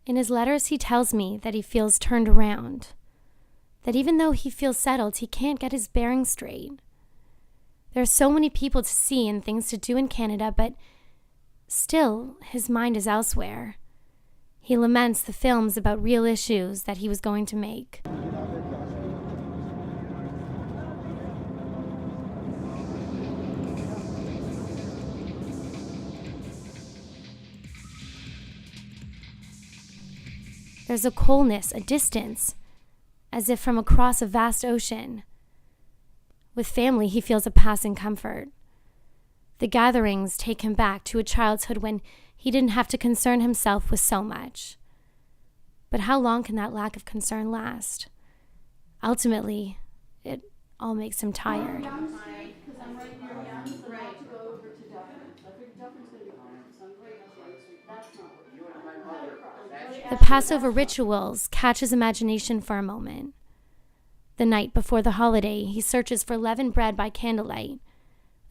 In his letters, he tells me that he feels turned around, that even though he feels settled, he can't get his bearings straight. There are so many people to see and things to do in Canada, but still, his mind is elsewhere. He laments the films about real issues that he was going to make. There's a coldness, a distance, as if from across a vast ocean. With family, he feels a passing comfort. The gatherings take him back to a childhood when he didn't have to concern himself with so much. But how long can that lack of concern last? Ultimately, it all makes him tired. The Passover rituals catch his imagination for a moment. The night before the holiday, he searches for leavened bread by candlelight,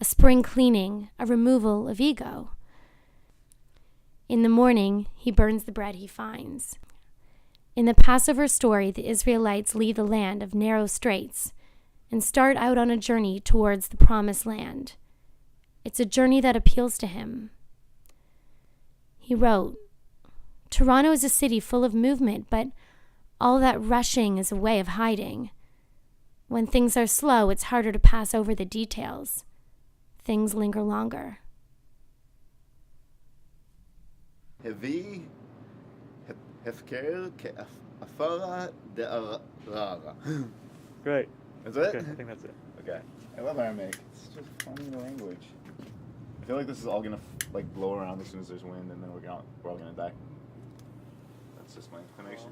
a spring cleaning, a removal of ego. In the morning, he burns the bread he finds. In the Passover story, the Israelites leave the land of narrow straits and start out on a journey towards the promised land. It's a journey that appeals to him. He wrote, "Toronto is a city full of movement, but all that rushing is a way of hiding. When things are slow, it's harder to pass over the details. Things linger longer." הביא הפקר כעפרה דערערה. Great. Is it? Okay, I think that's it. Okay. I love Aramaic. It's just funny language. I feel like this is all gonna like blow around as soon as there's wind, and then we're all gonna die. That's just my inclination.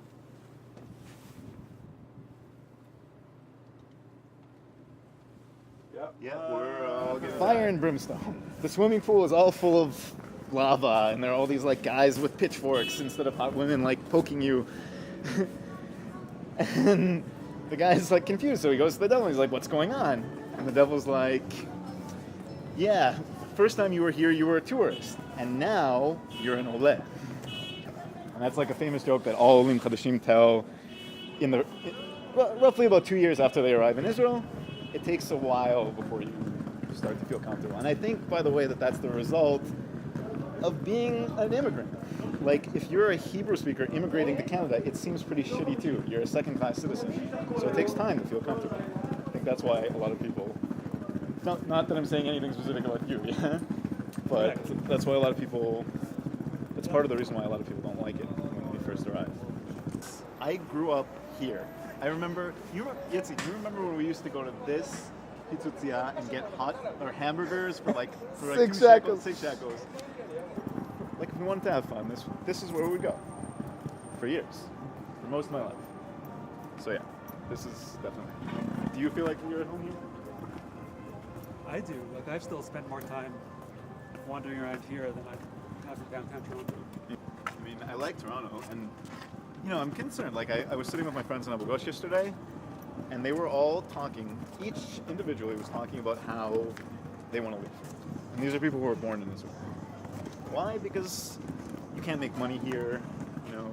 Yeah, we're all getting fire and brimstone. The swimming pool is all full of lava, and there are all these like guys with pitchforks instead of hot women like poking you. And the guy's like confused, so he goes to the devil and he's like, "What's going on?" And the devil's like, "Yeah, first time you were here, you were a tourist, and now you're an ole." And that's like a famous joke that all Olim Chadashim tell roughly about 2 years after they arrive in Israel. It takes a while before you start to feel comfortable. And I think, by the way, that that's the result of being an immigrant. Like, if you're a Hebrew speaker immigrating to Canada, it seems pretty shitty too. You're a second-class citizen. So it takes time to feel comfortable. I think that's why a lot of people, not that I'm saying anything specific about you, yeah? But that's why a lot of people, that's part of the reason why a lot of people don't like it when they first arrive. I grew up here. I remember, Yitzi, do you remember when we used to go to this pizzeria and get hamburgers for like 6 shekels? 6 shekels. Like if we wanted to have fun, this is where we would go for years, for most of my life. So yeah, this is definitely. Do you feel like you're at home here? I do. Like I've still spent more time wandering around here than I have in downtown Toronto. I mean, I like Toronto, and you know, I'm concerned. Like I was sitting with my friends in Abu Ghosh yesterday, and they were all talking. Each individually was talking about how they want to live. And these are people who were born in Israel. Why? Because you can't make money here, you know.